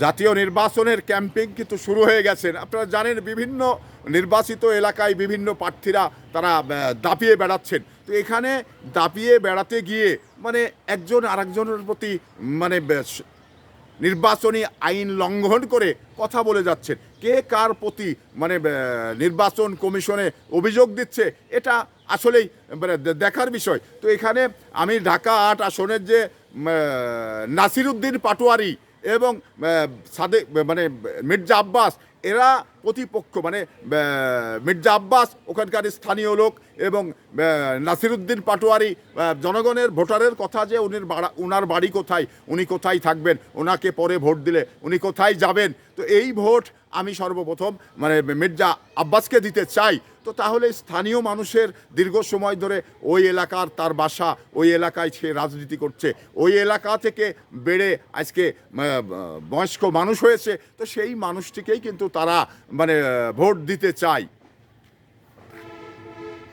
জাতীয় নির্বাচনের ক্যাম্পেইন কিন্তু শুরু হয়ে গেছেন। আপনারা জানেন বিভিন্ন নির্বাচিত এলাকায় বিভিন্ন প্রার্থীরা তারা দাপিয়ে বেড়াচ্ছেন। তো এখানে দাপিয়ে বেড়াতে গিয়ে মানে একজন আরেকজনের প্রতি মানে নির্বাচনী আইন লঙ্ঘন করে কথা বলে যাচ্ছেন। কে কার প্রতি মানে নির্বাচন কমিশনে অভিযোগ দিচ্ছে, এটা আসলেই মানে দেখার বিষয়। তো এখানে আমি ঢাকা ৮ আসনের যে নাসিরউদ্দিন পাটোয়ারি এবং সাদেক মানে মির্জা আব্বাস, এরা প্রতিপক্ষ। মানে মির্জা আব্বাস ওখানকার স্থানীয় লোক এবং নাসিরউদ্দিন পাটোয়ারি জনগণের ভোটারের কথা যে উনার বাড়ি কোথায়, উনি কোথায় থাকবেন, ওনাকে পরে ভোট দিলে উনি কোথায় যাবেন। তো এই ভোট আমি সর্বপ্রথম মানে মির্জা আব্বাসকে দিতে চাই। তো তাহলে স্থানীয় মানুষের দীর্ঘ সময় ধরে ওই এলাকার তার বাসা, ওই এলাকায় সে রাজনীতি করছে, ওই এলাকা থেকে বেড়ে আজকে বয়স্ক মানুষ হয়েছে। তো সেই মানুষটিকেই কিন্তু তারা মানে ভোট দিতে চায়।